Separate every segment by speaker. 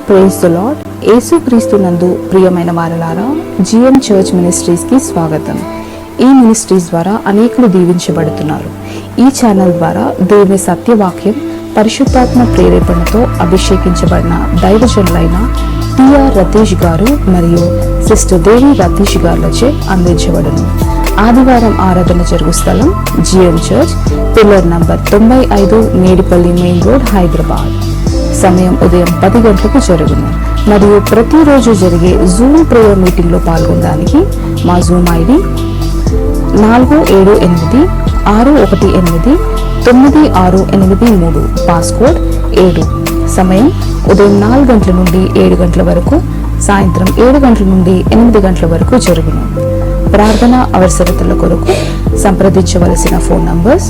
Speaker 1: Praise the lord. యేసుక్రీస్తు నందు ప్రియమైన వారలారా, జిఎం చర్చ్ మినిస్ట్రీస్ కి స్వాగతం. ఈ మినిస్ట్రీస్ ద్వారా అనేకులు దీవించబడుతున్నారు. ఈ ఛానల్ ద్వారా దేవుని సత్యవాక్యం పరిశుద్ధాత్మ ప్రేరేపణతో అభిషేకించబడిన దైవజనులైన టిఆర్ రతీష్ గారు మరియు సిస్టర్ దేవి రతీష్ గారులచే అందించబడును. ఆదివారం ఆరాధన జరుగు స్థలం GM church, pillar number 95, Medipalli main road, Hyderabad. సమయం ఉదయం 10 గంటలకు జరుగును. మరియు ప్రతిరోజు జరిగే జూమ్ ప్రేయర్ మీటింగ్ లో పాల్గొనడానికి మా జూమ్ ఐడి 4786189683, పాస్కోడ్ 7. సమయం ఉదయం 4 గంటల నుండి 7 గంటల వరకు, సాయంత్రం 7 గంటల నుండి 8 గంటల వరకు జరుగును. ప్రార్థన అవసరతల కొరకు సంప్రదించవలసిన ఫోన్ నంబర్స్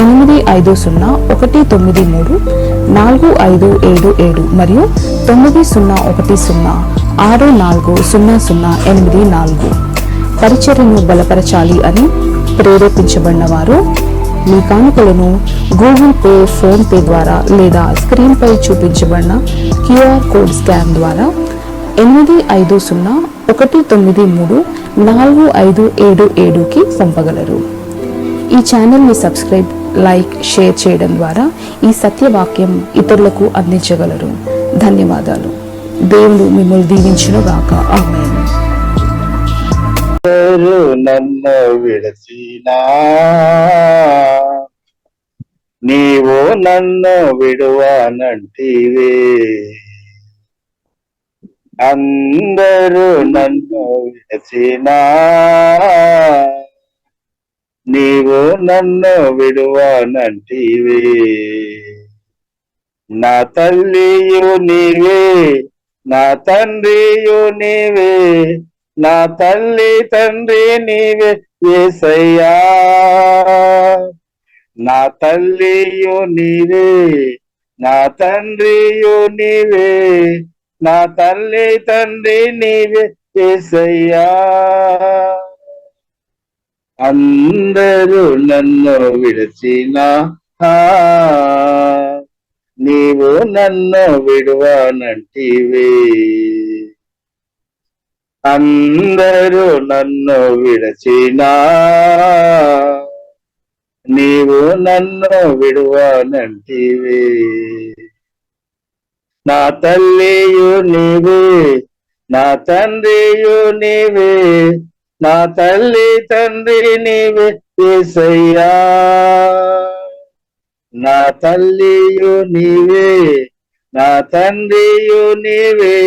Speaker 1: 8501934577 మరియు 9010640084. పరిచర్యను బలపరచాలి అని ప్రేరేపించబడిన వారు మీ కానుకలను గూగుల్ పే, ఫోన్ పే ద్వారా లేదా స్క్రీన్ పై చూపించబడిన క్యూఆర్ కోడ్ స్కాన్ ద్వారా 8501934577కి పంపగలరు. ఈ ఛానల్ని సబ్స్క్రైబ్, లైక్, షేర్ చేయడం ద్వారా ఈ సత్యవాక్యం ఇతరులకు అందించగలరు. ధన్యవాదాలు. దేవుడు మిమ్మల్ని దీవించునుగాక. ఆమేన్.
Speaker 2: నన్ను విడచినా నీవు నన్ను విడువానంటివే, అందరూ నన్ను విడచినా నీవు నన్ను విడువానంటివే. నా తల్లియు నీవే, నా తండ్రియు నీవే, నా తల్లి తండ్రి నీవే యేసయ్యా. నా తల్లియు నీవే, నా తండ్రియు నీవే, నా తల్లి తండ్రి నీవే యేసయ్యా. అందరూ నన్ను విడచినా నీవు నన్ను విడువానంటివే. అందరూ నన్ను విడచినా నీవు నన్ను విడువానంటివే. నా తల్లియు నీవే, నా తండ్రియు నీవే, నా తల్లి తండ్రి నీవే యేసయ్యా. నా తల్లియు నీవే, నా తండ్రియు నీవే,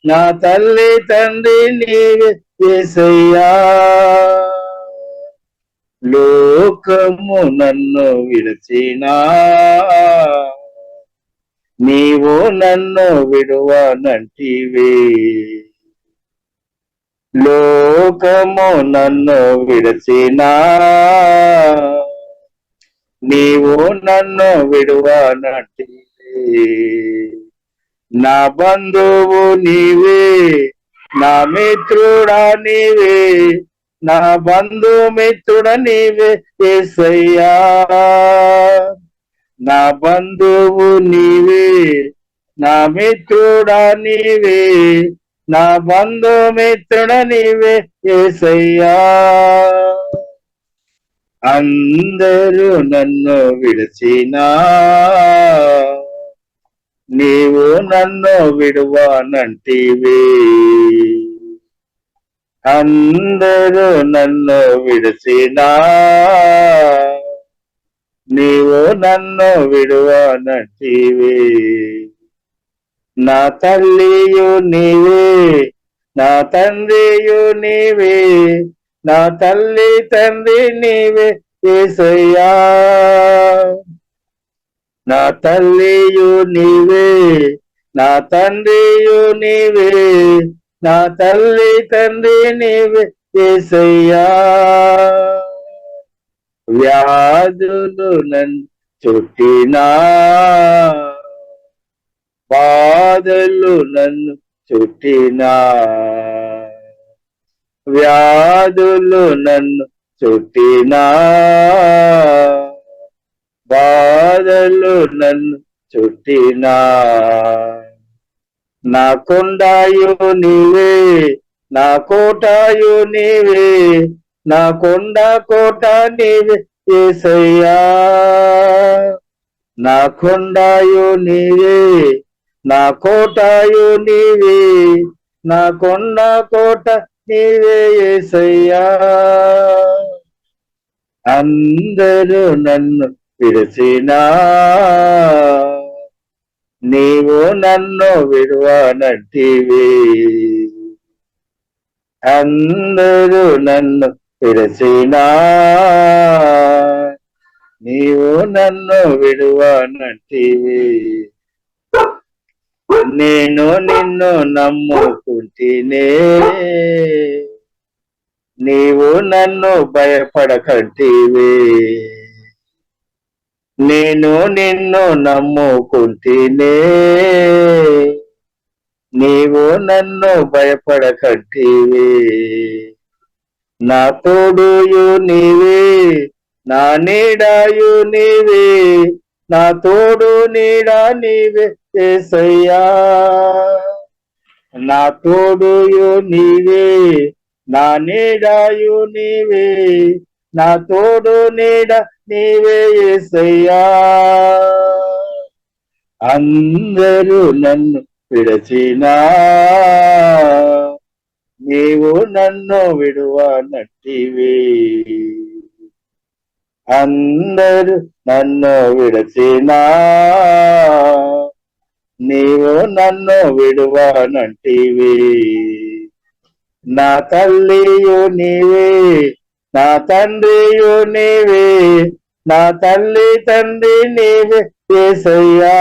Speaker 2: నా తల్లి తండ్రి నీవే యేసయ్యా. లోకము నన్ను విడచినా నీవు నన్ను విడువానంటివే. లోకము నన్ను విడచినా నీవు నన్ను విడువానంటివే. నా బంధువు నీవే, నా మిత్రుడా నీవే, నా బంధుమిత్రుడ నీవే యేసయ్యా. నా బంధువు నీవే, నా మిత్రుడా నీవే, నా బంధుమిత్రుడ నీవే యేసయ్యా. అందరూ నన్ను విడచినా నీవు నన్ను విడువానంటివే. అందరూ నన్ను విడచినా నీవు నన్ను విడువానంటివే. నా తల్లియు నీవే, నా తండ్రియు నీవే, నా తల్లి తండ్రి నీవే యేసయ్యా. నా తల్లియు నీవే, నా తండ్రియు నీవే, నా తల్లి తండ్రి నీవే యేసయ్యా. వ్యాధులు నన్ను చుట్టినా, బాధలు నన్ను చుట్టినా, వ్యాధులు నన్ను చుట్టినా, బాధలు నన్ను చుట్టినా నా కొండాయు నీవే, నా కోటాయు నీవే, నా కొండ కోట నీవే యేసయ్యా. నా కొండాయు నీవే, నా కోటాయు నీవే, నా కొండ కోట నీవే యేసయ్యా. అందరూ నన్ను విడిచినా నీవు నన్ను విడువనట్టివి. అందరూ నన్ను విడిచినా నీవు నన్ను విడువనట్టివి. నేను నిన్ను నమ్ముకుంటేనే నీవు నన్ను భయపడకంటివి. నేను నిన్ను నమ్ముకుంటేనే నీవు నన్ను భయపడకంటివి. నా తోడుయు నీవే, నా నీడాయు నీవే, నా తోడు నీడా నీవే యేసయ్యా. నా తోడుయు నీవే, నా నీడాయు నీవే, నా తోడు నీడ నీవే యేసయ్యా. అందరూ నన్ను విడచినా నీవు నన్ను విడువనట్టివి. అందరూ నన్ను విడచినా నీవు నన్ను విడువనట్టివి. నా తల్లియు నీవే, నా తండ్రియు నీవే, నా తల్లి తండ్రి నీవే యేసయ్యా.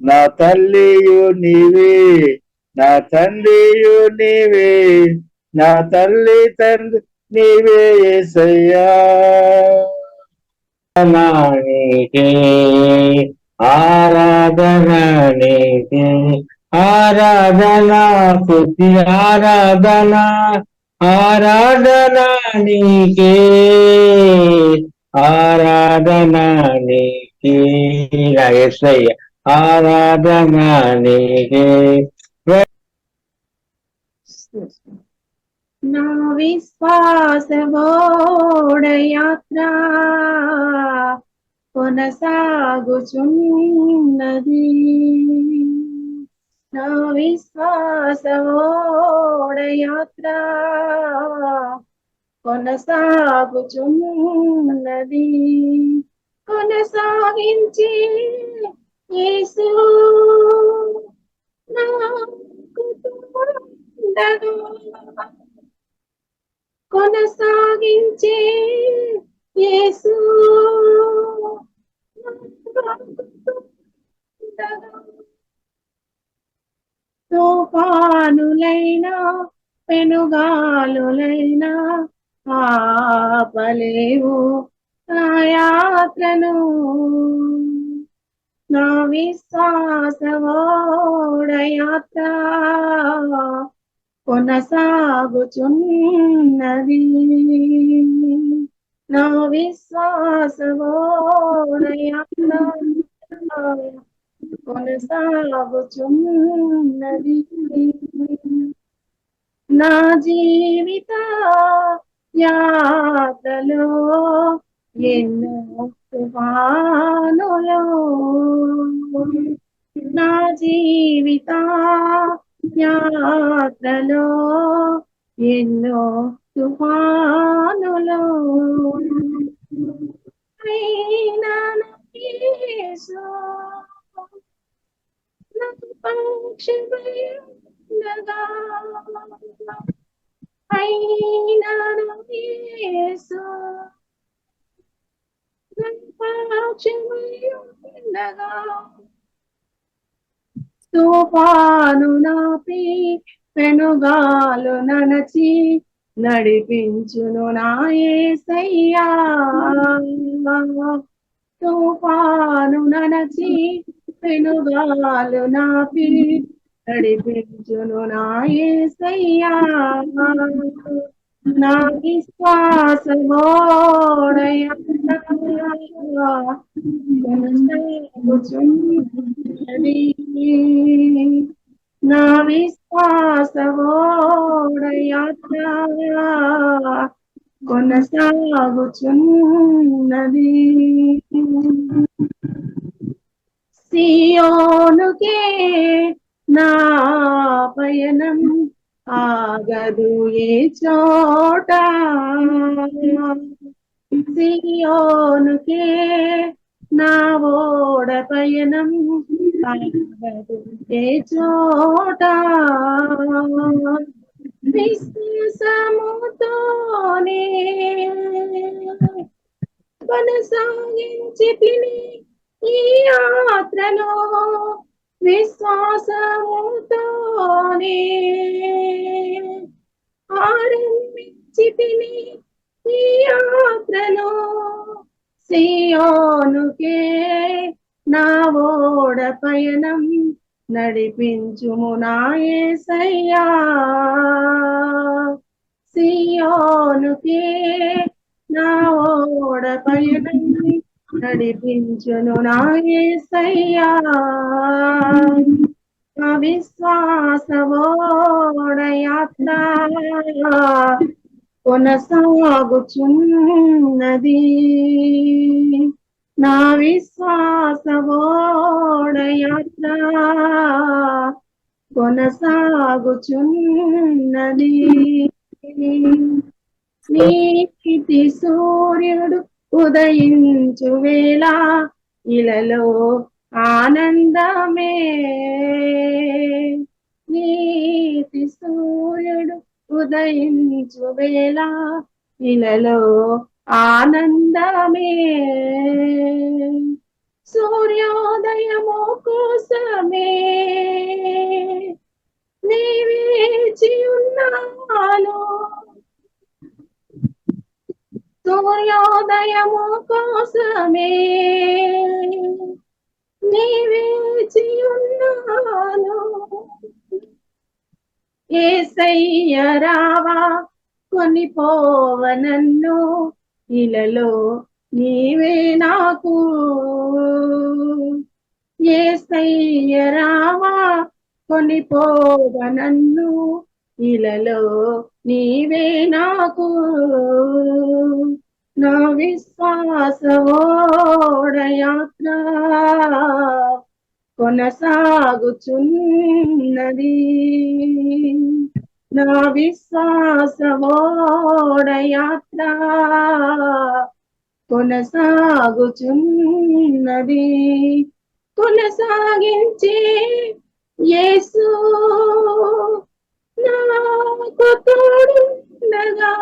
Speaker 2: నా తల్లియు నీవే, నా తండ్రియు నీవే, నా తల్లి తండ్రి నీవే యేసయ్యా.
Speaker 3: నీకే ఆరాధన, నీకే ఆరాధన, స్తుతి ఆరాధన, ఆరాధన నీకే, ఆరాధన నీకే యేసయ్య, ఆరాధన నీకే.
Speaker 4: నా విశ్వాసమోడయాత్ర కొనసాగుచున్నది. నా విశ్వాసమోడయాత్ర కొనసాగుచున్నది. కొనసాగించి యేసు నాకు తోడుండగా, కొనసాగించే యేసు తుఫానులైనా పెనుగాలులైనా ఆపలేవు నా యాత్రను. నా విశ్వాసమోడయాత్ర కొనసాగుచున్నది. నా విశ్వాసమోడయాత్ర కొనసాగుచున్నది. నా జీవిత యాత్రలో ఎన్నో తుఫానులు, నా జీవిత యాత్రలో ఎన్నో తుఫానులు, అయినా నా యేసు నాకు పక్షమై ఉండగా, అయినా నా యేసు నాకు పక్షమై ఉండగా, తుఫాను నాపి పెనుగాలు ననచి నడిపించును నా యేసయ్యా. తుఫాను ననచి పెనుగాలు నాపి నడిపించును నా యేసయ్యా. నా విశ్వాసమోడయాత్ర కొనసాగుచున్నది. నా విశ్వాస ఓడయాత్ర కొనసాగుచున్నది. సియోనుకే నా పయనం ఆగదు ఏ చోట. సియోనుకే నా ఓడ పయనం ఆగదు ఏ చోట. విశ్వాసముతోనే కొనసాగించి తిని ఈ యాత్రలో, విశ్వాసముతోనే ఆరంభించి తిని ఈ యాత్రలో. సియోనుకే నా ఓడ పయనం నడిపించుము నా యేసయ్యా. సియోనుకే నా ఓడ పయనం నడిపించును నా యేసయ్యా. నా విశ్వాస ఓడ యాత్ర కొనసాగుచున్నది. నా విశ్వాస ఓడ యాత్ర కొనసాగుచున్నది. నీతి సూర్యుడు ఉదయించు వేళ ఇలలో ఆనందమే. నీతి సూర్యుడు ఉదయించు వేళ ఇలలో ఆనందమే. సూర్యోదయము కోసమే నీ వేచి ఉన్నాను. సూర్యోదయము కోసమే నీ వేచి ఉన్నాను. యేసయ్య రావా కొనిపోవ నన్ను ఇలలో నీవే నాకు. యేసయ్య రావా కొనిపోవ నన్ను ఇలలో నీవే నాకు. నా విశ్వాస ఓడ యాత్ర కొనసాగుచున్నది. నా విశ్వాస ఓడ యాత్ర కొనసాగుచున్నది. కొనసాగించే యేసు నాకు తోడుండగా.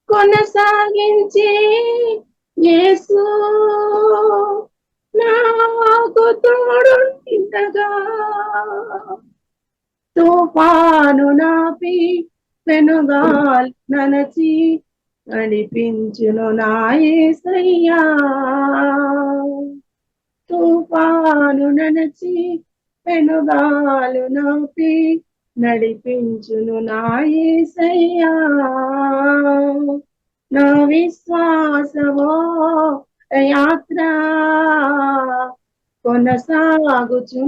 Speaker 4: కొనసాగించే యేసు నాకు తోడుండగా. తుఫాను నాపి పెనుగాలు ననచి నడిపించును నా యేసయ్యా. తుఫాను ననచి పెనుగాలు నాపి నడిపించును నా యేసయ్యా. నా విశ్వాసవో యాత్ర కొనసాగుచున్నది.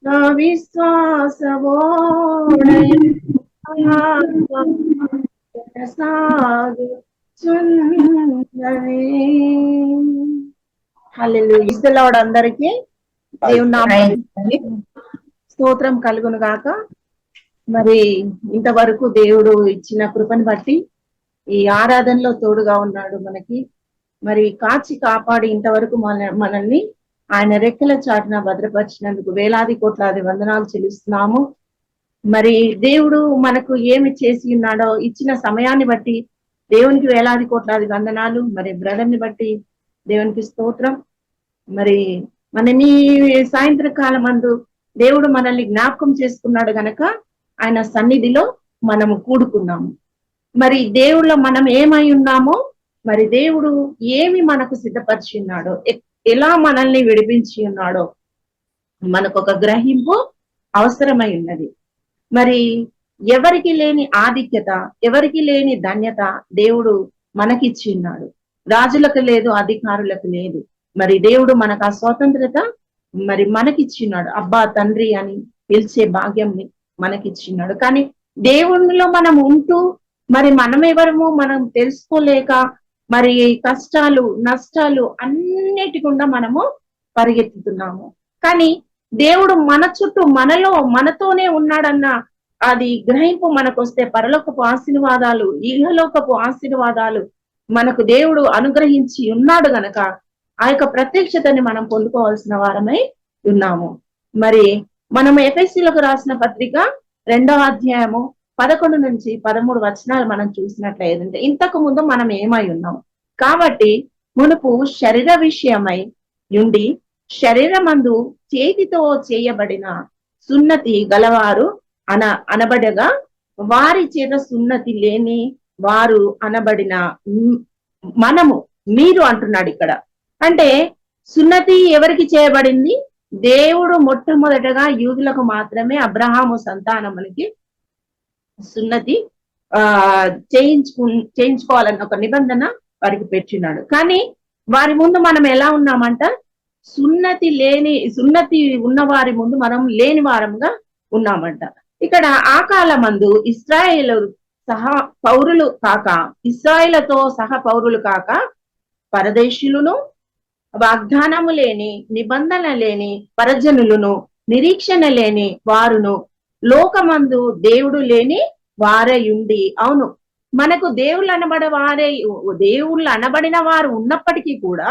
Speaker 4: నా విశ్వాసవో కొనసాగుచున్నది. హల్లెలూయా. అందరికీ దేవుని నామమున స్తోత్రం కలుగును గాక. మరి ఇంతవరకు దేవుడు ఇచ్చిన కృపను బట్టి ఈ ఆరాధనలో తోడుగా ఉన్నాడు మనకి. మరి కాచి కాపాడి ఇంతవరకు మనల్ని ఆయన రెక్కల చాటున భద్రపరిచినందుకు వేలాది కోట్లాది వందనాలు చెల్లిస్తున్నాము. మరి దేవుడు మనకు ఏమి చేసి ఉన్నాడో ఇచ్చిన సమయాన్ని బట్టి దేవునికి వేలాది కోట్లాది వందనాలు. మరి బ్రదర్ని బట్టి దేవునికి స్తోత్రం. మరి మనని సాయంత్రకాలం మందు దేవుడు మనల్ని జ్ఞాపకం చేసుకున్నాడు గనక ఆయన సన్నిధిలో మనము కూడుకున్నాము. మరి దేవుళ్ళో మనం ఏమై ఉన్నామో, మరి దేవుడు ఏమి మనకు సిద్ధపరిచి ఉన్నాడో, ఎలా మనల్ని విడిపించి ఉన్నాడో మనకు ఒక గ్రహింపు అవసరమై ఉన్నది. మరి ఎవరికి లేని ఆధిక్యత, ఎవరికి లేని ధన్యత దేవుడు మనకిచ్చి ఉన్నాడు. రాజులకు లేదు, అధికారులకు లేదు. మరి దేవుడు మనకు ఆ స్వాతంత్రత మరి మనకిచ్చినాడు. అబ్బా తండ్రి అని పిలిచే భాగ్యం మనకిచ్చినాడు. కానీ దేవునిలో మనం ఉంటూ మరి మనం ఎవరము మనం తెలుసుకోలేక మరి కష్టాలు నష్టాలు అన్నిటి గుండా మనము పరిగెత్తుతున్నాము. కానీ దేవుడు మన చుట్టూ మనతోనే ఉన్నాడన్న అది గ్రహింపు మనకు వస్తే పరలోకపు ఆశీర్వాదాలు, ఇహలోకపు ఆశీర్వాదాలు మనకు దేవుడు అనుగ్రహించి ఉన్నాడు గనక ఆ యొక్క ప్రత్యక్షతని మనం పొందుకోవాల్సిన వారమై ఉన్నాము. మరి మనం ఎఫెసీలకు రాసిన పత్రిక 2వ అధ్యాయము 11 నుంచి 13 వచనాలు మనం చూసినట్లయితే ఇంతకు ముందు మనం ఏమై ఉన్నాం కాబట్టి మునుపు శరీర విషయమై ఉండి శరీరమందు చేతితో చేయబడిన సున్నతి గలవారు అనబడగా వారి చేత సున్నతి లేని వారు అనబడిన మీరు అంటున్నాడు ఇక్కడ. అంటే సున్నతి ఎవరికి చేయబడింది? దేవుడు మొట్టమొదటగా యూదులకు మాత్రమే అబ్రహాము సంతానమునికి సున్నతి చేయించుకోవాలన్న ఒక నిబంధన వారికి పెట్టినాడు. కానీ వారి ముందు మనం ఎలా ఉన్నామంట? సున్నతి ఉన్న వారి ముందు మనం లేని వారముగా ఉన్నామంట. ఇక్కడ ఆ కాలమందు ఇశ్రాయేలు సహా పౌరులు కాక, ఇశ్రాయేలుతో సహా పౌరులు కాక పరదేశులను, వాగ్దానము లేని, నిబంధన లేని పరజనులను, నిరీక్షణ లేని వారును, లోకమందు దేవుడు లేని వారై ఉండి. అవును, మనకు దేవుళ్ళు అనబడిన వారు ఉన్నప్పటికీ కూడా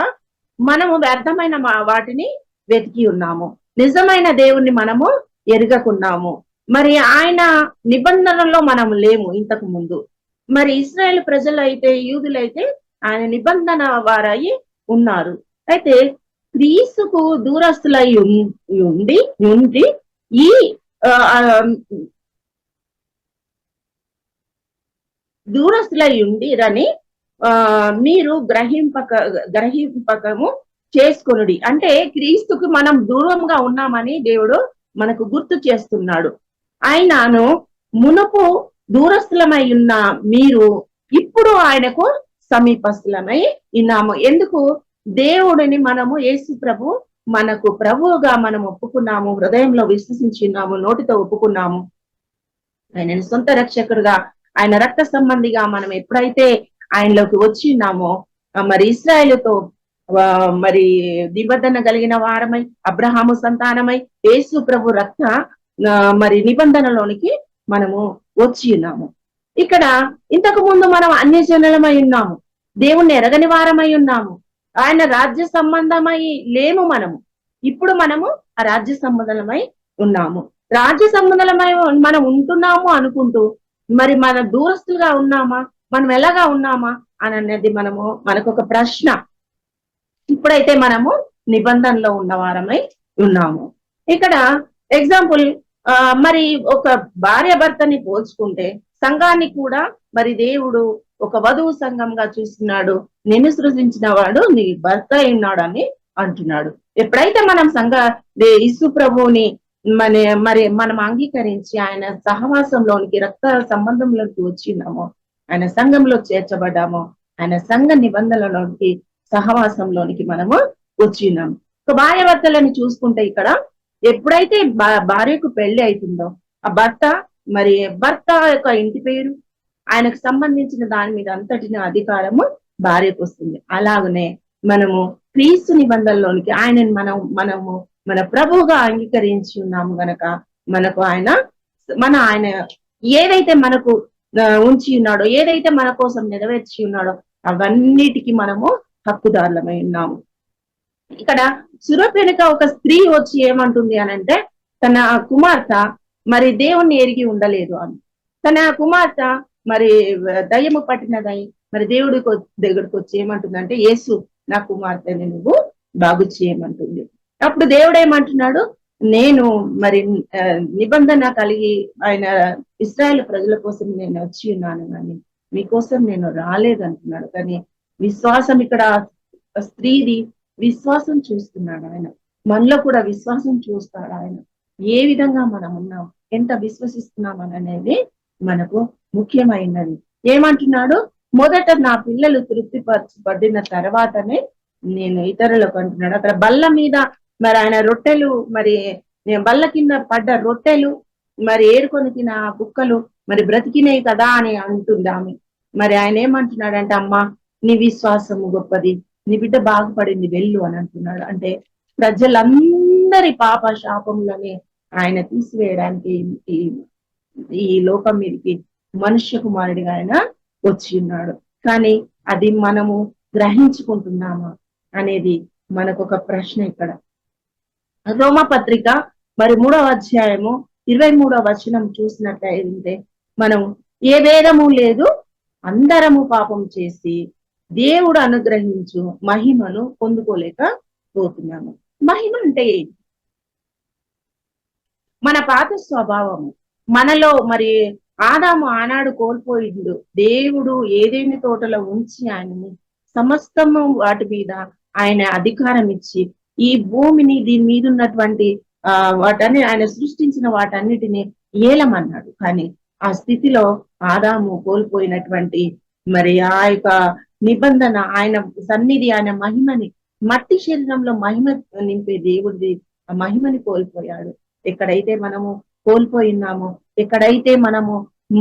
Speaker 4: మనము వ్యర్థమైన వాటిని వెతికి ఉన్నాము. నిజమైన దేవుణ్ణి మనము ఎరగకున్నాము. మరి ఆయన నిబంధనలో మనం లేము ఇంతకు ముందు. మరి ఇశ్రాయేలు ప్రజలు అయితే, యూదులైతే ఆయన నిబంధన వారై ఉన్నారు. అయితే క్రీస్తుకు దూరస్తులై ఉండి ఈ దూరస్తులై ఉండిరని మీరు గ్రహింపకము చేసుకొనుడి. అంటే క్రీస్తుకు మనం దూరంగా ఉన్నామని దేవుడు మనకు గుర్తు చేస్తున్నాడు. ఆయనను మునుపు దూరస్థులమై ఉన్న మీరు ఇప్పుడు ఆయనకు సమీపస్థులమై ఉన్నాము. ఎందుకు? దేవుడిని మనము యేసు ప్రభు మనకు ప్రభువుగా మనం ఒప్పుకున్నాము, హృదయంలో విశ్వసించున్నాము, నోటితో ఒప్పుకున్నాము. ఆయనని సొంత రక్షకుడుగా, ఆయన రక్త సంబంధిగా మనం ఎప్పుడైతే ఆయనలోకి వచ్చి ఉన్నామో, మరి ఇశ్రాయేలుతో మరి నిబంధన కలిగిన వారమై, అబ్రహాము సంతానమై, యేసు ప్రభు రక్త మరి నిబంధనలోనికి మనము వచ్చి ఉన్నాము. ఇక్కడ ఇంతకు ముందు మనం అన్యజనులమై ఉన్నాము, దేవుణ్ణి ఎరగని వారమై ఉన్నాము, ఆయన రాజ్య సంబంధమై లేము మనము. ఇప్పుడు మనము ఆ రాజ్య సంబంధమై ఉన్నాము. రాజ్య సంబంధమై మనం ఉంటున్నాము అనుకుంటూ మరి మన దూరస్తులుగా ఉన్నామా, మనం ఎలాగా ఉన్నామా అని అనేది మనకు ఒక ప్రశ్న. ఇప్పుడైతే మనము నిబంధనలో ఉన్న వారమై ఉన్నాము. ఇక్కడ ఎగ్జాంపుల్, మరి ఒక భార్య భర్తని పోల్చుకుంటే సంఘాన్ని కూడా మరి దేవుడు ఒక వధువు సంఘంగా చూస్తున్నాడు. నిన్ను సృజించిన వాడు నీ భర్త ఉన్నాడు అని అంటున్నాడు. ఎప్పుడైతే మనం యేసు ప్రభువుని మరి మనం అంగీకరించి ఆయన సహవాసంలోనికి, రక్త సంబంధంలోకి వచ్చినామో, ఆయన సంఘంలో చేర్చబడ్డామో, ఆయన సంఘ నిబంధనలోనికి, సహవాసంలోనికి మనము వచ్చినాము. ఒక భార్య భర్తలను చూసుకుంటే ఇక్కడ ఎప్పుడైతే భార్యకు పెళ్లి అవుతుందో ఆ భర్త యొక్క ఇంటి పేరు, ఆయనకు సంబంధించిన దాని మీద అంతటిన అధికారము భార్యకు వస్తుంది. అలాగనే మనము క్రీస్తు నిబంధనలోనికి ఆయనని మనము మన ప్రభువుగా అంగీకరించి ఉన్నాము గనక మనకు ఆయన ఏదైతే మనకు ఉంచి ఉన్నాడో, ఏదైతే మన కోసం నెరవేర్చి ఉన్నాడో అవన్నిటికీ మనము హక్కుదారులమై ఉన్నాము. ఇక్కడ సురపెనుక ఒక స్త్రీ వచ్చి ఏమంటుంది అనంటే, తన కుమార్తె మరి దేవుణ్ణి ఎరిగి ఉండలేదు అని. తన కుమార్తె మరి దయ్యము పట్టినదై మరి దేవుడి దగ్గరకు వచ్చి ఏమంటుందంటే, యేసు నా కుమార్తెని నువ్వు బాగు చేయమంటుంది. అప్పుడు దేవుడు ఏమంటున్నాడు, నేను మరి నిబంధన కలిగి ఆయన ఇశ్రాయేలు ప్రజల కోసం నేను వచ్చి ఉన్నాను, కానీ మీకోసం నేను రాలేదంటున్నాడు. కానీ విశ్వాసం, ఇక్కడ స్త్రీది విశ్వాసం చూస్తున్నాడు ఆయన. మనలో కూడా విశ్వాసం చూస్తాడు ఆయన. ఏ విధంగా మనం ఉన్నాం, ఎంత విశ్వసిస్తున్నాం అనేది మనకు ముఖ్యమైనది. ఏమంటున్నాడు, మొదట నా పిల్లలు తృప్తిపరచబడిన తర్వాతనే నేను ఇతరులకు అంటున్నాడు. అక్కడ బల్ల మీద మరి ఆయన రొట్టెలు, మరి బల్ల కింద పడ్డ రొట్టెలు మరి ఏరుకొని తిన కుక్కలు మరి బ్రతికినాయి కదా అని అంటుంది ఆమె. మరి ఆయన ఏమంటున్నాడంటే, అమ్మా నీ విశ్వాసము గొప్పది, నీ బిడ్డ బాగుపడింది, వెళ్ళు అని అంటున్నాడు. అంటే ప్రజలందరి పాప శాపములని ఆయన తీసివేయడానికి ఈ లోకం మీదకి మనుష్య కుమారుడిగా ఆయన వచ్చి ఉన్నాడు. కానీ అది మనము గ్రహించుకుంటున్నామా అనేది మనకు ఒక ప్రశ్న ఇక్కడ. రోమపత్రిక మరి 3వ అధ్యాయము 23వ వచనం చూసినట్లయితే, మనం ఏ భేదము లేదు, అందరము పాపం చేసి దేవుడు అనుగ్రహించు మహిమను పొందుకోలేకపోతున్నాము. మహిమ అంటే ఏంటి? మన పాత స్వభావము మనలో. మరి ఆదాము ఆనాడు కోల్పోయిండు. దేవుడు ఏదేని తోటలో ఉంచి ఆయనని సమస్తము వాటి మీద ఆయన అధికారం ఇచ్చి ఈ భూమిని, దీని మీద ఉన్నటువంటి వాటన్ని ఆయన సృష్టించిన వాటన్నిటిని ఏలమన్నాడు. కానీ ఆ స్థితిలో ఆదాము కోల్పోయినటువంటి మరి ఆ యొక్క నిబంధన, ఆయన సన్నిధి, ఆయన మహిమని, మట్టి శరీరంలో మహిమ నింపే దేవుడిది ఆ మహిమని కోల్పోయాడు. ఎక్కడైతే మనము కోల్పోయినామో, ఎక్కడైతే మనము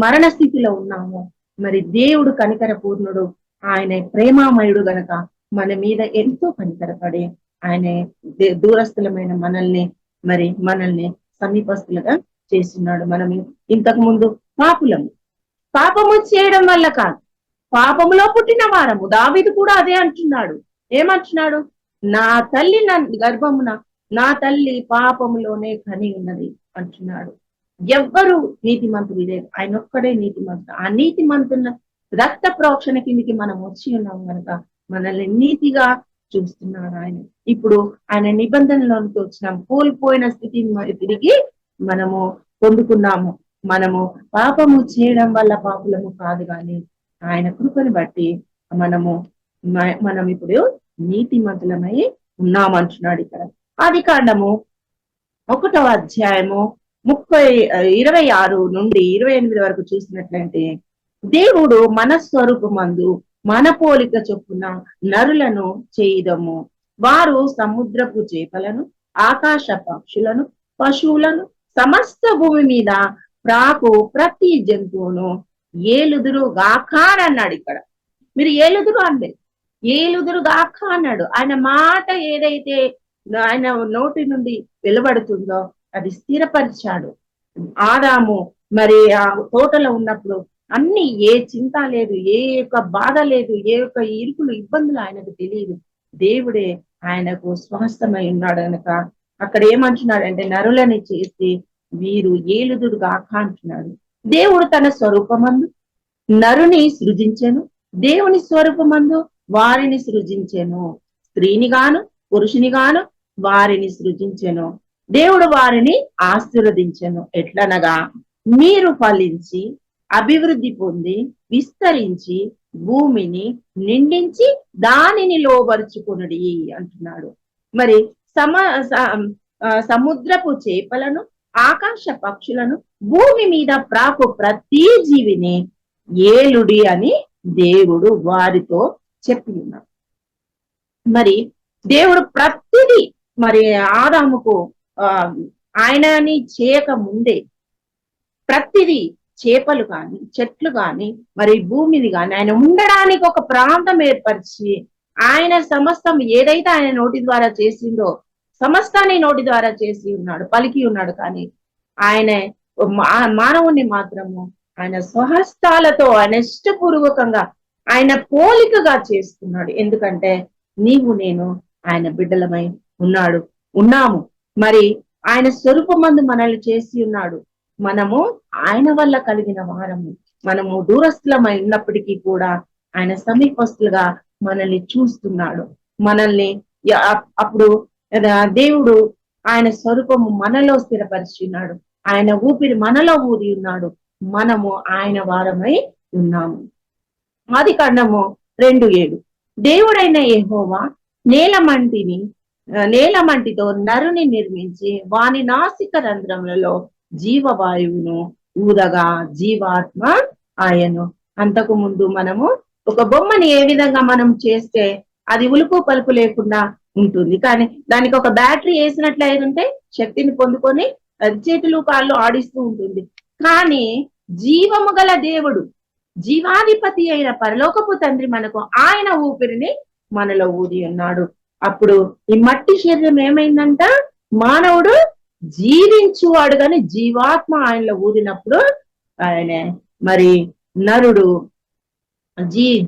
Speaker 4: మరణ స్థితిలో ఉన్నామో, మరి దేవుడు కనికర పూర్ణుడు, ఆయన ప్రేమామయుడు గనక మన మీద ఎంతో కనికరపడి ఆయన దూరస్థులమైన మనల్ని సమీపస్తులుగా చేస్తున్నాడు. మనం ఇంతకు ముందు పాపము చేయడం వల్ల కాదు, పాపములో పుట్టిన వారము. దావీదు కూడా అదే అంటున్నాడు. ఏమంటున్నాడు? నా తల్లి గర్భమున నా తల్లి పాపములోనే కని ఉన్నది అంటున్నాడు. ఎవ్వరు నీతిమంతులు లేదు, ఆయన ఒక్కడే నీతిమంతుడు. ఆ నీతిమంతున్న రక్త ప్రోక్షణ కిందికి మనం వచ్చి ఉన్నాం కనుక మనల్ని నీతిగా చూస్తున్నాడు ఆయన. ఇప్పుడు ఆయన నిబంధనలోనికి వచ్చినాం. కోల్పోయిన స్థితిని తిరిగి మనము పొందుకున్నాము. మనము పాపము చేయడం వల్ల పాపులము కాదు, కానీ ఆయన కృపను బట్టి మనం ఇప్పుడు నీతిమంతులమై ఉన్నామంటున్నాడు. ఇక్కడ ఆదికాండము 1వ అధ్యాయము 26 నుండి 28 వరకు చూసినట్లయితే, దేవుడు మన స్వరూపమందు మన పోలిక చొప్పున నరులను చేయుదము. వారు సముద్రపు చేపలను, ఆకాశ పక్షులను, పశువులను, సమస్త భూమి మీద ప్రాకు ప్రతి జంతువును ఏలుదురు గాక అని అన్నాడు. ఇక్కడ మీరు ఏలుదురు అనలేదు, ఏలుదురు గాక అన్నాడు. ఆయన మాట ఏదైతే ఆయన నోటి నుండి వెలువడుతుందో అది స్థిరపరిచాడు. ఆదాము మరి ఆ తోటలో ఉన్నప్పుడు అన్ని ఏ చింత లేదు, ఏ యొక్క బాధ లేదు, ఏ యొక్క ఇరుకులు ఇబ్బందులు ఆయనకు తెలియదు. దేవుడే ఆయనకు స్వస్థమై ఉన్నాడు కనుక అక్కడ ఏమంటున్నాడంటే, నరులని చేసి వీరు ఏలుదురు గాక అంటున్నాడు. దేవుడు తన స్వరూపమందు నరుని సృజించెను, దేవుని స్వరూపమందు వారిని సృజించెను, స్త్రీని గాను పురుషుని గాను వారిని సృజించెను. దేవుడు వారిని ఆశీర్వదించెను. ఎట్లనగా, మీరు ఫలించి అభివృద్ధి పొంది విస్తరించి భూమిని నిండించి దానిని లోబరుచుకొనుడి అంటున్నాడు. మరి సముద్రపు చేపలను, ఆకాశ పక్షులను, భూమి మీద ప్రాకు ప్రతి జీవిని ఏలుడి అని దేవుడు వారితో చెప్పి ఉన్నాడు. మరి దేవుడు ప్రతిదీ మరి ఆదాముకు ఆయనని చేయక ముందే ప్రతిదీ, చేపలు కాని, చెట్లు కాని, మరి భూమిని కాని ఆయన ఉండడానికి ఒక ప్రాంతం ఏర్పరిచి ఆయన సమస్తం ఏదైతే ఆయన నోటి ద్వారా చేసిందో సమస్తాన్ని నోటి ద్వారా చేసి ఉన్నాడు, పలికి ఉన్నాడు. కానీ ఆయన మానవుని మాత్రము ఆయన స్వహస్తాలతో ఆయన ఇష్టపూర్వకంగా ఆయన పోలికగా చేస్తున్నాడు. ఎందుకంటే నీవు నేను ఆయన బిడ్డలమై ఉన్నాము. మరి ఆయన స్వరూపమందు మనల్ని చేసి ఉన్నాడు. మనము ఆయన వల్ల కలిగిన వారము. మనము దూరస్థులమై ఉన్నప్పటికీ కూడా ఆయన సమీపస్తులుగా మనల్ని చూస్తున్నాడు. మనల్ని అప్పుడు దేవుడు ఆయన స్వరూపము మనలో స్థిరపరిచినాడు. ఆయన ఊపిరి మనలో ఊది ఉన్నాడు. మనము ఆయన వారమై ఉన్నాము. ఆదికాండము 2:7 దేవుడైన యెహోవా నేలమంటితో నరుని నిర్మించి వాని నాసిక రంధ్రములలో జీవవాయువును ఊదగా జీవాత్మ ఆయను. అంతకు ముందు మనము ఒక బొమ్మని ఏ విధంగా మనం చేస్తే అది ఉలుపు పలుపు లేకుండా ఉంటుంది. కానీ దానికి ఒక బ్యాటరీ వేసినట్లయితే శక్తిని పొందుకొని చేతులు కాళ్ళు ఆడిస్తూ ఉంటుంది. కానీ జీవము గల దేవుడు, జీవాధిపతి అయిన పరలోకపు తండ్రి మనకు ఆయన ఊపిరిని మనలో ఊది ఉన్నాడు. అప్పుడు ఈ మట్టి శరీరం ఏమైందంట, మానవుడు జీవించువాడు కానీ జీవాత్మ ఆయనలో ఊదినప్పుడు ఆయన మరి నరుడు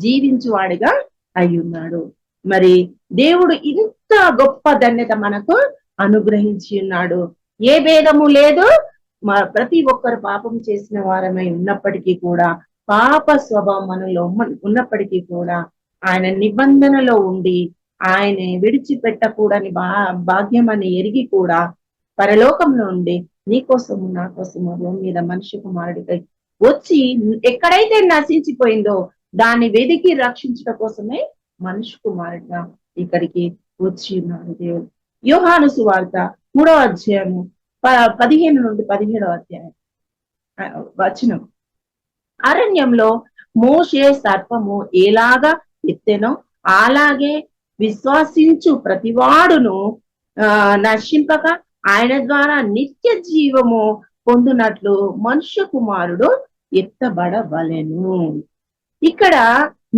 Speaker 4: జీవించువాడిగా అయి ఉన్నాడు. మరి దేవుడు ఇంత గొప్ప ధన్యత మనకు అనుగ్రహించి ఉన్నాడు. ఏ భేదము లేదు. ప్రతి ఒక్కరు పాపం చేసిన వారమై ఉన్నప్పటికీ కూడా, పాప స్వభావం మనలో ఉన్నప్పటికీ కూడా ఆయన నిబంధనలో ఉండి ఆయన విడిచిపెట్టకూడని భాగ్యం అని ఎరిగి కూడా పరలోకంలో ఉండి నీ కోసము నా కోసము భూమి మీద మనిషి కుమారుడికై వచ్చి ఎక్కడైతే నశించిపోయిందో దాన్ని వెదికి రక్షించడం కోసమే మనిషి కుమారుడిగా ఇక్కడికి వచ్చి ఉన్నాడు దేవుడు. యోహాను సువార్త 3వ అధ్యాయము 15 నుండి 17వ అధ్యాయం వచనం. అరణ్యంలో మోషే సర్పము ఎలాగా ఎత్తెనో అలాగే విశ్వాసించు ప్రతివాడును నశింపక ఆయన ద్వారా నిత్య జీవము పొందునట్లు మనుష్య కుమారుడు ఎత్తబడవలెను. ఇక్కడ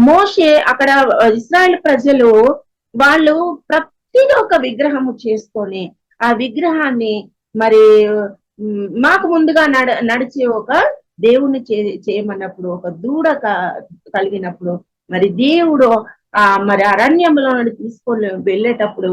Speaker 4: మోషే, అక్కడ ఇశ్రాయేల్ ప్రజలు వాళ్ళు ప్రతిదీ ఒక విగ్రహము చేసుకొని ఆ విగ్రహాన్ని మరి మాకు ముందుగా నడిచే ఒక దేవుణ్ణి చేయమన్నప్పుడు, ఒక దూడ కలిగినప్పుడు మరి దేవుడు మరి అరణ్యంలో తీసుకొని వెళ్ళేటప్పుడు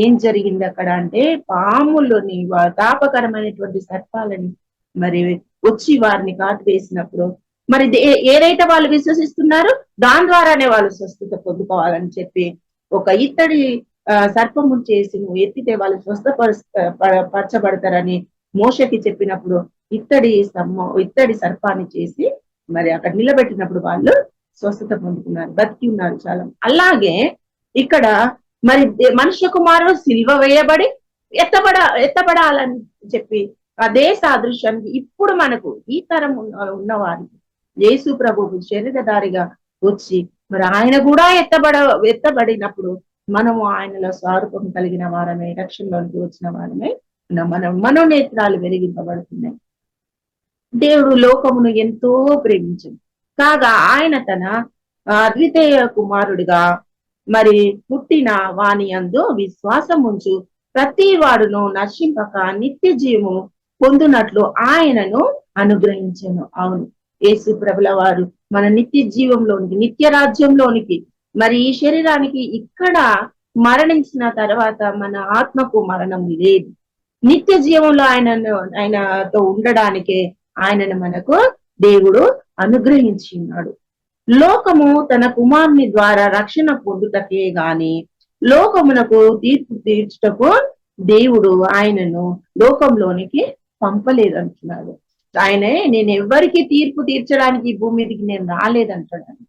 Speaker 4: ఏం జరిగింది అక్కడ అంటే, పాములని తాపకరమైనటువంటి సర్పాలని మరి వచ్చి వారిని కాటు వేసినప్పుడు మరి ఏదైతే వాళ్ళు విశ్వసిస్తున్నారో దాని ద్వారానే వాళ్ళు స్వస్థత పొందుకోవాలని చెప్పి ఒక ఇత్తడి సర్పము చేసి నువ్వు ఎత్తితే వాళ్ళు స్వస్థపరచబడతారని మోషకి చెప్పినప్పుడు ఇత్తడి సర్పాన్ని చేసి మరి అక్కడ నిలబెట్టినప్పుడు వాళ్ళు స్వస్థత పొందుకున్నారు, బతికి ఉన్నారు చాలా. అలాగే ఇక్కడ మరి మనుష్య కుమారుడు సిల్వ వేయబడి ఎత్తబడాలని చెప్పి అదే సాదృశ్యానికి ఇప్పుడు మనకు ఈ తరం ఉన్న వారికి యేసు ప్రభువు శరీరధారిగా వచ్చి మరి ఆయన కూడా ఎత్తబడినప్పుడు మనము ఆయనలో స్వరూపం కలిగిన వారమే, రక్షణలోనికి వచ్చిన వారమే మన మనోనేత్రాలు వెలిగింపబడుతున్నాయి. దేవుడు లోకమును ఎంతో ప్రేమించింది కాగా ఆయన తన అద్వితీయ కుమారుడిగా మరి పుట్టిన వాని యందు విశ్వాసం ఉంచు ప్రతి వాడును నశింపక నిత్య జీవము పొందునట్లు ఆయనను అనుగ్రహించను. అవును, యేసు ప్రభుల వారు మన నిత్య జీవంలోనికి, నిత్య రాజ్యంలోనికి, మరి ఈ శరీరానికి ఇక్కడ మరణించిన తర్వాత మన ఆత్మకు మరణం లేదు. నిత్య జీవంలో ఆయనతో ఉండడానికే ఆయనను మనకు దేవుడు అనుగ్రహించినాడు. లోకము తన కుమారుని ద్వారా రక్షణ పొందుటకే గాని లోకమునకు తీర్పు తీర్చుటకు దేవుడు ఆయనను లోకంలోనికి పంపలేదంటున్నాడు. ఆయనే నేను ఎవరికి తీర్పు తీర్చడానికి ఈ భూమి మీదకి నేను రాలేదంటున్నాను.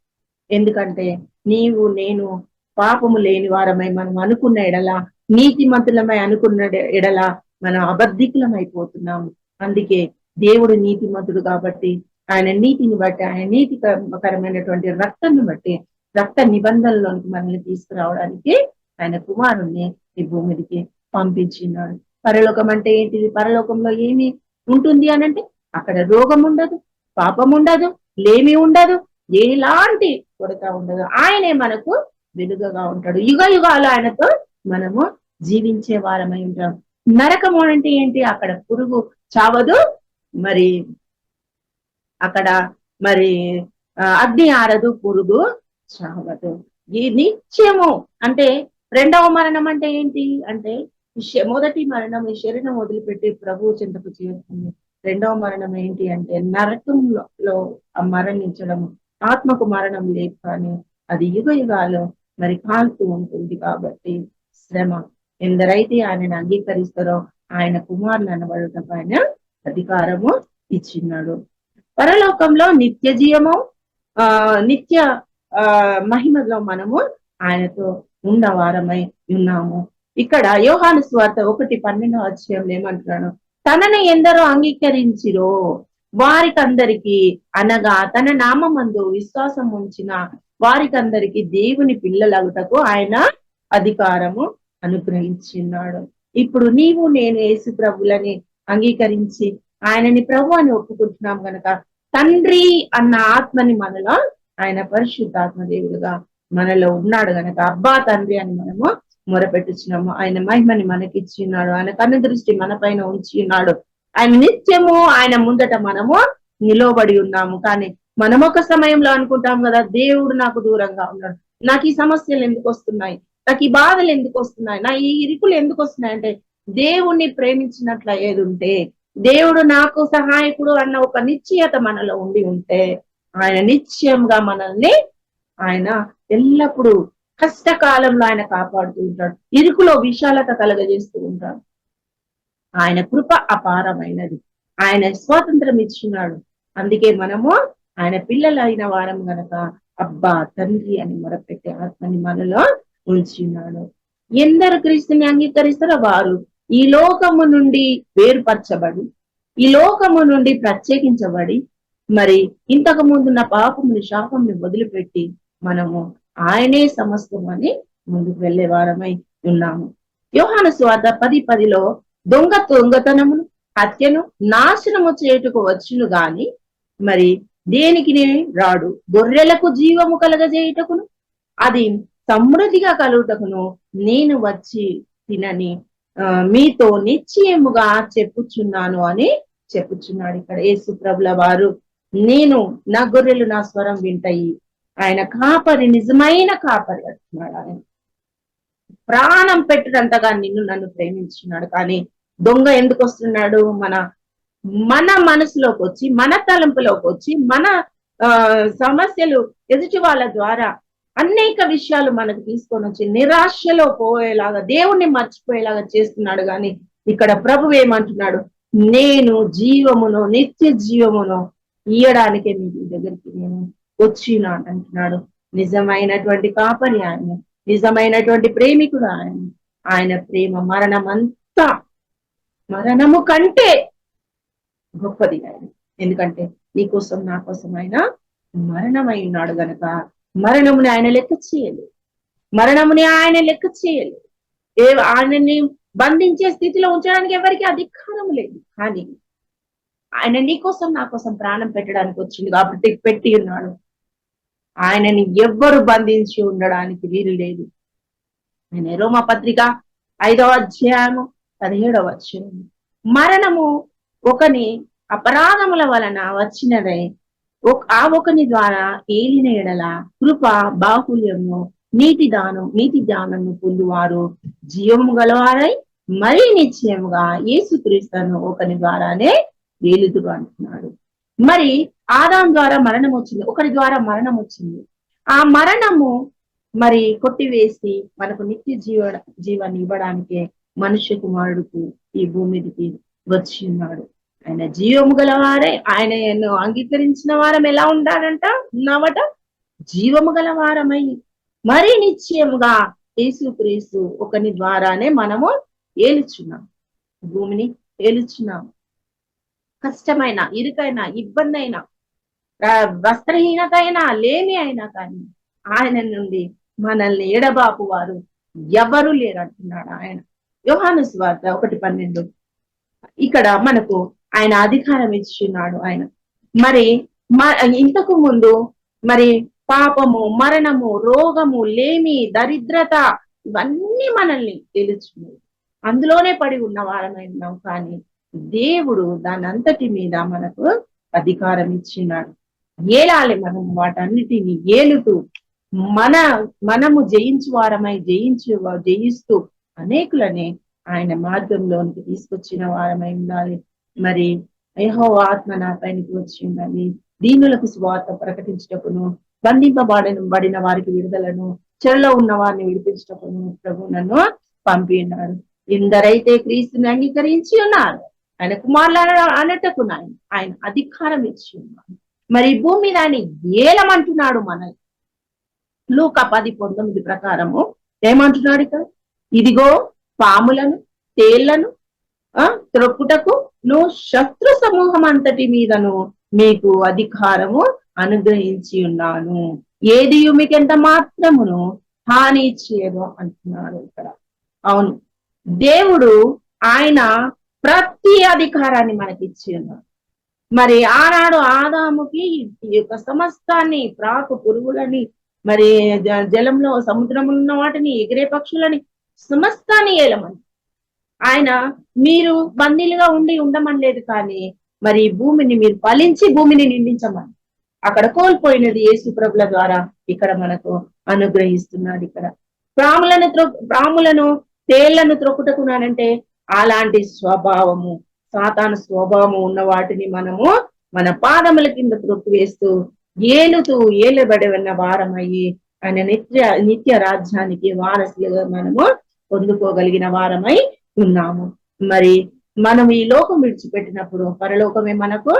Speaker 4: ఎందుకంటే నీవు నేను పాపము లేని వారమై మనం అనుకున్న ఎడల, నీతిమంతులమై అనుకున్న ఎడల మనం అబద్ధికులమైపోతున్నాము. అందుకే దేవుడు నీతిమంతుడు కాబట్టి ఆయన నీతిని బట్టి, ఆయన నీతికరమైనటువంటి రక్తాన్ని బట్టి, రక్త నిబంధనలోనికి మనల్ని తీసుకురావడానికి ఆయన కుమారుణ్ణి ఈ భూమి మీదకి పంపించినాడు. పరలోకం అంటే ఏంటిది? పరలోకంలో ఏమి ఉంటుంది అని అంటే అక్కడ రోగం ఉండదు, పాపం ఉండదు, లేమి ఉండదు, ఎలాంటి కొరత ఉండదు. ఆయనే మనకు వెలుగుగా ఉంటాడు. యుగ యుగాలు ఆయనతో మనము జీవించే వారమై ఉంటాం. నరకము అంటే ఏంటి? అక్కడ పురుగు చావదు, మరి అక్కడ మరి అగ్ని ఆరదు, పురుగు చావదు. ఈ నిత్యము అంటే రెండవ మరణం అంటే ఏంటి అంటే మొదటి మరణం ఈ శరీరం వదిలిపెట్టి ప్రభువు చెంతకు చేరుతుంది. రెండవ మరణం ఏంటి అంటే నరకంలో మరణించడము. ఆత్మకు మరణం లేదు కానీ అది యుగ యుగాలు మరి కాలుతూ ఉంటుంది. కాబట్టి శ్రమ. ఎందరైతే ఆయనను అంగీకరిస్తారో ఆయన కుమారులు అనబడటం ఆయన అధికారము ఇచ్చినాడు. పరలోకంలో నిత్య జీవము, నిత్య మహిమలో మనము ఆయనతో ఉన్నవారమై ఉన్నాము. ఇక్కడ యోహాను సువార్త 1:12 అధ్యాయంలో ఏమంటున్నాడు? తనని ఎందరో అంగీకరించిరో వారికందరికి అనగా తన నామమందు విశ్వాసం ఉంచిన వారికి అందరికి దేవుని పిల్లలగుటకు ఆయన అధికారము అనుగ్రహించున్నాడు. ఇప్పుడు నీవు నేను యేసు ప్రభులని అంగీకరించి ఆయనని ప్రభు అని ఒప్పుకుంటున్నాం గనక తండ్రి అన్న ఆత్మని మనలో ఆయన పరిశుద్ధాత్మ దేవుడుగా మనలో ఉన్నాడు గనక అబ్బా తండ్రి అని మనము మొరపెట్టుచున్నాము. ఆయన మహిమని మనకిచ్చి ఉన్నాడు. ఆయన కన్ను దృష్టి మన పైన ఉంచి ఉన్నాడు. ఆయన నిత్యము ఆయన ముందట మనము నిలవబడి ఉన్నాము. కానీ మనం ఒక సమయంలో అనుకుంటాం కదా, దేవుడు నాకు దూరంగా ఉన్నాడు, నాకు ఈ సమస్యలు ఎందుకు వస్తున్నాయి, నాకు ఈ బాధలు ఎందుకు వస్తున్నాయి, నా ఈ ఇరుకులు ఎందుకు వస్తున్నాయి అంటే దేవుణ్ణి ప్రేమించినట్ల ఏది ఉంటే, దేవుడు నాకు సహాయకుడు అన్న ఒక నిశ్చయత మనలో ఉండి ఉంటే ఆయన నిశ్చయంగా మనల్ని ఆయన ఎల్లప్పుడూ కష్టకాలంలో ఆయన కాపాడుతూ ఉంటాడు. ఇరుకులో విశాలత కలగజేస్తూ ఉంటాడు. ఆయన కృప అపారమైనది. ఆయన స్వాతంత్రం ఇచ్చున్నాడు. అందుకే మనము ఆయన పిల్లలైన వారం గనక అబ్బా తండ్రి అని మొరపెట్టే ఆత్మని మనలో ఉంచున్నాడు. ఎందరు క్రీస్తుని అంగీకరిస్తారో వారు ఈ లోకము నుండి వేరుపరచబడి, ఈ లోకము నుండి ప్రత్యేకించబడి, మరి ఇంతకు ముందున్న పాపముని శాపముని వదిలిపెట్టి మనము ఆయనే సమస్తం అని ముందుకు వెళ్లే వారమై ఉన్నాము. యోహాను సువార్త 10:10 దొంగతనమును హత్యను నాశనము చేయుటకు వచ్చును గాని మరి దేనికి రాడు, గొర్రెలకు జీవము కలగజేయుటకును అది సమృద్ధిగా కలుగుటకును నేను వచ్చి తినని మీతో నిశ్చయముగా చెప్పుచున్నాను అని చెప్పుచున్నాడు. ఇక్కడ యేసు ప్రభుల వారు నేను నా గొర్రెలు నా స్వరం వింటాయి. ఆయన కాపరి, నిజమైన కాపరి అంటున్నాడు. ఆయన ప్రాణం పెట్టుడంతగా నన్ను ప్రేమించున్నాడు. కానీ దొంగ ఎందుకు వస్తున్నాడు? మన మనసులోకి వచ్చి, మన తలంపులోకి వచ్చి, మన సమస్యలు ఎదుటి వాళ్ళ ద్వారా అనేక విషయాలు మనకు తీసుకొని వచ్చి నిరాశలో పోయేలాగా, దేవుణ్ణి మర్చిపోయేలాగా చేస్తున్నాడు. కానీ ఇక్కడ ప్రభు ఏమంటున్నాడు? నేను జీవమును, నిత్య జీవమును ఇయ్యడానికే మీ దగ్గరికి నేను వచ్చినాను అంటున్నాడు. నిజమైనటువంటి కాపరి ఆయన, నిజమైనటువంటి ప్రేమికుడు ఆయన. ఆయన ప్రేమ మరణము కంటే గొప్పది ఆయన. ఎందుకంటే నీ కోసం నా కోసం ఆయన మరణమై ఉన్నాడు గనక మరణముని ఆయన లెక్క చేయలేదు. ఆయనని బంధించే స్థితిలో ఉంచడానికి ఎవరికి అధికారం లేదు. కానీ ఆయన నీ కోసం నా కోసం ప్రాణం పెట్టడానికి వచ్చింది కాబట్టి పెట్టి ఉన్నాడు. ఆయనని ఎవ్వరు బంధించి ఉండడానికి వీలు లేదు. ఆయన రోమపత్రిక 5వ అధ్యాయము 17వ వచనం, మరణము ఒకని అపరాధముల వలన వచ్చినదై ఆ ఒకని ద్వారా ఏలిన ఎడల కృప బాహుల్యము నీతి జ్ఞానము పొందువారు జీవము గలవారై మరీ నిశ్చయముగా యేసుక్రీస్తును ఒకని ద్వారానే వేలుదురు అంటున్నాడు. మరి ఆదాం ద్వారా మరణం వచ్చింది, ఒకరి ద్వారా మరణం వచ్చింది. ఆ మరణము మరి కొట్టివేసి మనకు నిత్య జీవాన్ని ఇవ్వడానికే మనుష్య కుమారుడికి ఈ భూమికి వచ్చి ఉన్నాడు. ఆయన జీవము గలవారే. ఆయనను అంగీకరించిన వారం ఎలా ఉన్నావట? జీవము గలవారమై మరీ నిశ్చయముగా యేసుక్రీస్తు ఒకని ద్వారానే మనము ఏలుచున్నాం, భూమిని ఏలుచున్నాము. కష్టమైన, ఇరుకైన, ఇబ్బంది అయినా, వస్త్రహీనత అయినా, లేమి అయినా కానీ ఆయన నుండి మనల్ని ఎడబాపు వారు ఎవరు లేరు అంటున్నాడు ఆయన. యోహాను సువార్త 1:12 ఇక్కడ మనకు ఆయన అధికారం ఇచ్చున్నాడు. ఆయన మరి ఇంతకు ముందు మరి పాపము, మరణము, రోగము, లేమి, దరిద్రత ఇవన్నీ మనల్ని తెలుసుకున్నాయి. అందులోనే పడి ఉన్న వారమై ఉన్నాం. కానీ దేవుడు దాని అంతటి మీద మనకు అధికారం ఇచ్చినాడు. ఏలాలి మనం వాటన్నిటిని ఏలుతూ మనము జయించు వారమై జయిస్తూ అనేకులని ఆయన మార్గంలోనికి తీసుకొచ్చిన వారమై ఉండాలి. మరి యెహోవా ఆత్మ నా పైనకి వచ్చి ఉండాలి, దీనులకు సువార్త ప్రకటించటకును, బంధింపబడిన వారికి విడుదలను, చెరలో ఉన్న వారిని విడిపించటకును ప్రభు నన్ను పంపి ఉన్నాడు. ఎందరైతే క్రీస్తుని అంగీకరించి ఉన్నారు ఆయన కుమారులు అనటకు ఆయన అధికారం ఇచ్చి ఉన్నాడు. మరి భూమి మీద ఆయన ఏలమంటున్నాడు. మనల్ని లూకా 10:19 ప్రకారము ఏమంటున్నాడు? ఇక ఇదిగో పాములను, తేళ్లను త్రొక్కుటకు నువ్వు శత్రు సమూహం అంతటి మీదను మీకు అధికారము అనుగ్రహించి ఉన్నాను. ఏది మీకు ఎంత మాత్రమును హాని చేయదు అంటున్నాడు ఇక్కడ. అవును, దేవుడు ఆయన ప్రతి అధికారాన్ని మనకి ఇచ్చి ఉన్నాడు. మరి ఆనాడు ఆదాముకి ఈ యొక్క సమస్తాన్ని, ప్రాకు పురుగులని, మరి జలంలో సముద్రంలో ఉన్న వాటిని, ఎగిరే పక్షులని, సమస్తాన్ని ఏలమని ఆయన, మీరు బందీలుగా ఉండమని లేదు, కానీ మరి భూమిని మీరు ఫలించి భూమిని నిండించమని అక్కడ కోల్పోయినది యేసు ప్రభుల ద్వారా ఇక్కడ మనకు అనుగ్రహిస్తున్నాడు. ఇక్కడ ప్రాములను తేళ్లను త్రొక్కుటకున్నానంటే అలాంటి స్వభావము, సాతాను స్వభావము ఉన్న వాటిని మనము మన పాదముల కింద త్రొక్కివేస్తూ ఏలబడిన వారమయ్యి ఆయన నిత్య రాజ్యానికి వారసులుగా మనము పొందుకోగలిగిన వారమై ఉన్నాము. మరి మనం ఈ లోకం విడిచిపెట్టినప్పుడు పరలోకమే మనకు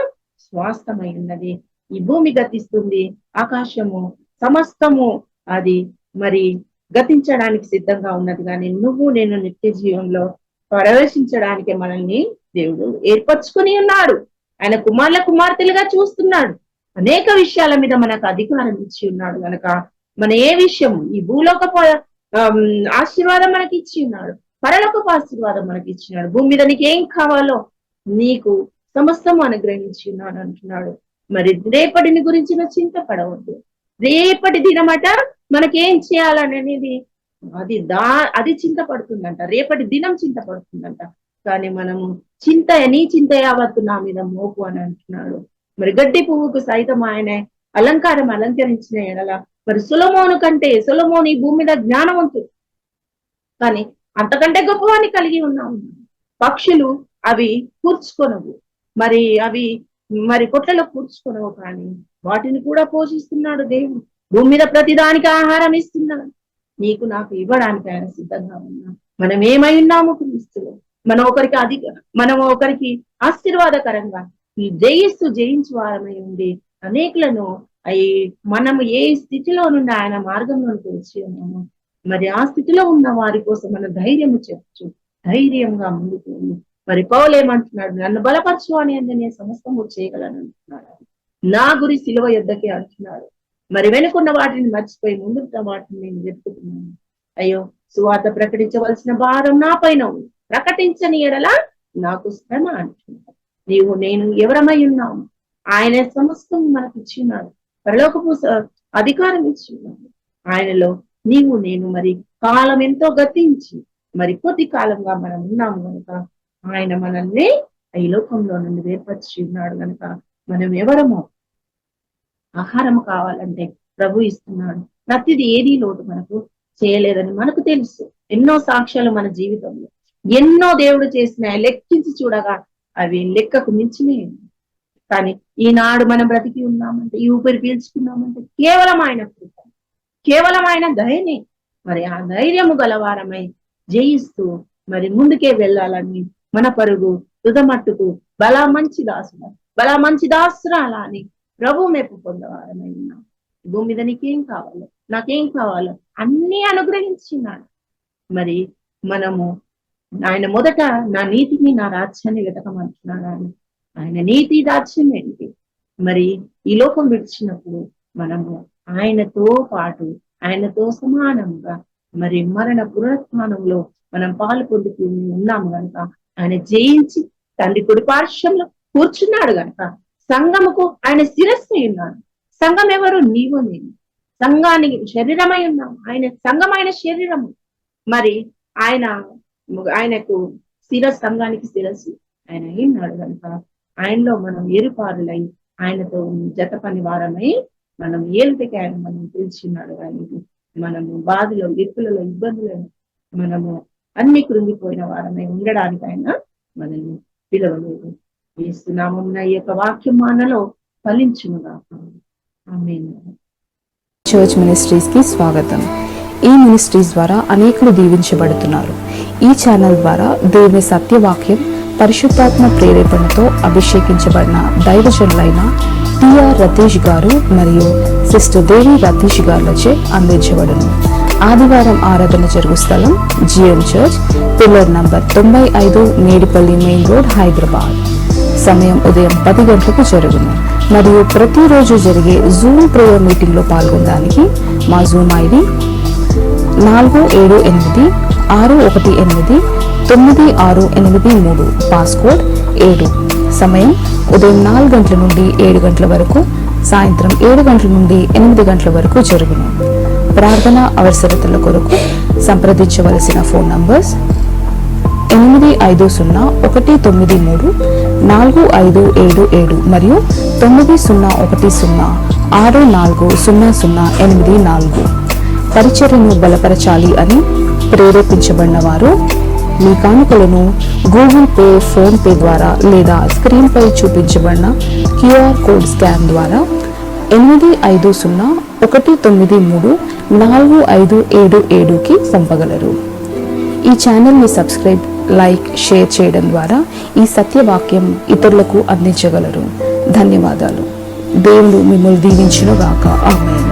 Speaker 4: స్వాస్థమై ఉన్నది. ఈ భూమి గతిస్తుంది, ఆకాశము సమస్తము అది మరి గతించడానికి సిద్ధంగా ఉన్నది, కానీ నువ్వు నేను నిత్య జీవంలో ప్రవేశించడానికి మనల్ని దేవుడు ఏర్పరచుకొని ఉన్నాడు. ఆయన కుమార్తెలుగా చూస్తున్నాడు. అనేక విషయాల మీద మనకు అధికారం ఇచ్చి ఉన్నాడు కనుక మన ఏ విషయం, ఈ భూలోకపు ఆశీర్వాదం మనకి ఇచ్చి ఉన్నాడు, పరలోకపు ఆశీర్వాదం మనకి ఇచ్చినాడు. భూమి మీద నీకు ఏం కావాలో నీకు సమస్తం అనుగ్రహించి ఉన్నాడు అంటున్నాడు. మరి రేపటిని గురించిన చింతపడవద్దు. రేపటి దినమట మనకేం చేయాలనేది అది చింతపడుతుందంట, రేపటి దినం చింతపడుతుందంట. కానీ మనము నీ చింత యావత్తు నా మీద మోపు అని అంటున్నాడు. మరి గడ్డి పువ్వుకు సైతం ఆయన అలంకారం అలంకరించిన ఎడల మరి సొలొమోను ఈ భూమి మీద జ్ఞానవంతుడు, కానీ అంతకంటే గొప్పవాన్ని కలిగి ఉన్నాము. పక్షులు అవి కూర్చుకొనవు, మరి కొట్లలో కూర్చుకొనవు, కానీ వాటిని కూడా పోషిస్తున్నాడు దేవుడు. భూమి మీద ప్రతిదానికి ఆహారం ఇస్తున్నాడు. నీకు నాకు ఇవ్వడానికి ఆయన సిద్ధంగా ఉన్నాం. మనం ఏమై ఉన్నాము క్రీస్తులో, మనం ఒకరికి ఆశీర్వాదకరంగా జయించు వారమై ఉండి అనేకులను మనము ఏ స్థితిలో నుండి ఆయన మార్గంలో తెలిసి ఉన్నాము. మరి ఆ స్థితిలో ఉన్న వారి కోసం మన ధైర్యము చెప్పచ్చు, ధైర్యంగా ముందుకు ఉంది. మరి పౌలు ఏమంటున్నాడు, నన్ను బలపరచు అని నేను సమస్తము చేయగలను అంటున్నాడు. నా గురి సిలువ యుద్ధకే అంటున్నాడు. మరి వెనుకున్న వాటిని మర్చిపోయి ముందున్న వాటిని నేను వెతుకుతున్నాను. అయ్యో, సువార్త ప్రకటించవలసిన భారం నా పైన ఉంది, ప్రకటించని ఎడల నాకు శ్రమ అంటున్నాడు. నేను ఎవరమై ఉన్నాము, ఆయన సమస్తం మనకు ఇచ్చిన్నాడు, పరలోకపు అధికారం ఇచ్చిన్నాడు. ఆయనలో నేను మరి కాలం ఎంతో గతించి మరి కొద్ది కాలంగా మనం ఉన్నాము కనుక ఆయన మనల్ని ఈ లోకంలో నుండి వేర్పరిచి ఉన్నాడు కనుక మనం ఎవరమో. ఆహారం కావాలంటే ప్రభు ఇస్తున్నాడు. ప్రతిది ఏదీ లోటు మనకు చేయలేదని మనకు తెలుసు. ఎన్నో సాక్ష్యాలు మన జీవితంలో, ఎన్నో దేవుడు చేసిన లెక్కించి చూడగా అవి లెక్కకు మించినే. కానీ ఈనాడు మనం బ్రతికి ఉన్నామంటే, ఈ ఊపిరి పీల్చుకున్నామంటే కేవలం ఆయన కృప, కేవలం ఆయన దయనే. మరి ఆ ధైర్యము గలవారమై జయిస్తూ మరి ముందుకే వెళ్ళాలని మన పరుగు తుదమట్టుకు బలా మంచి దాసురాలా అని ప్రభు మెప్పు పొందవారమై ఉన్నాం. భూమి మీద నీకేం కావాలో, నాకేం కావాలో అన్ని అనుగ్రహించినాడు. మరి మనము ఆయన మొదట నా నీతిని నా రాజ్యాన్ని వెతకమంటున్నాడు. ఆయన నీతి రాజ్యం ఏంటి? మరి ఈ లోకం విడిచినప్పుడు మనము ఆయనతో పాటు, ఆయనతో సమానంగా మరి మరణ పునరుత్థానంలో మనం పాలు పొందుతూ ఉన్నాము కనుక ఆయన జయించి తండ్రి కుడి పార్శ్వంలో కూర్చున్నాడు కనుక సంఘముకు ఆయన శిరస్సు ఉన్నాడు. సంఘం ఎవరు? నీవు నేను. సంఘానికి శరీరమై ఉన్నాము. ఆయన సంఘమైన శరీరము. మరి ఆయనకు సంఘానికి శిరస్సు ఆయన అయినాడు కనుక ఆయనలో మనం ఏరుపారులై ఆయనతో జత పని వారమై మనం ఏలుటకి ఆయన మనం పిలిచిన్నాడు. కానీ మనము బాధలో, ఇరుకులలో, ఇబ్బందులను మనము అన్ని కృంగిపోయిన వారమై ఉండడానికి ఆయన మనల్ని పిలవలేదు. వేస్తున్నామున్న ఈ యొక్క వాక్యం మనలో ఫలించునుగా. ఆమేన్.
Speaker 1: చర్చ్ మినిస్ట్రీస్ కి స్వాగతం. ఈ మినిస్ట్రీస్ ద్వారా అనేకులు దీవించబడుతున్నారు. ఈ ఛానల్ ద్వారా దేవుని సత్యవాక్యం పరిశుద్ధాత్మ ప్రేరేపణతో అభిషేకించబడిన దైవజనులైన టిఆర్ రతీష్ గారు మరియు సిస్టర్ దేవి రతీష్ గారులచే అందించబడును. ఆదివారం ఆరాధన జరుగు స్థలం GM church, pillar number 95, Medipalli main road, Hyderabad. సమయం ఉదయం 10 గంటలకు జరుగును. మరియు ప్రతిరోజు జరిగే జూమ్ ప్రేయర్ మీటింగ్ లో పాల్గొనడానికి మా జూమ్ ఐడి 4786189683, పాస్కోడ్ 7. సమయం ఉదయం 4 గంటల నుండి 7 గంటల వరకు, సాయంత్రం 7 గంటల నుండి 8 గంటల వరకు జరుగును. ప్రార్థన అవసరతల కొరకు సంప్రదించవలసిన ఫోన్ నంబర్స్ 8501934577 మరియు 9010640084. పరిచర్యను బలపరచాలి అని ప్రేరేపించబడిన వారు మీ కానుకలను గూగుల్ పే, ఫోన్ పే ద్వారా లేదా స్క్రీన్ పై చూపించబడిన QR కోడ్ స్కాన్ ద్వారా 8501934577కి పంపగలరు. ఈ ఛానల్ని సబ్స్క్రైబ్, లైక్, షేర్ చేయడం ద్వారా ఈ సత్యవాక్యం ఇతరులకు అందించగలరు. ధన్యవాదాలు. దేవుడు మిమ్మల్ని దీవించును గాక. ఆమేన్.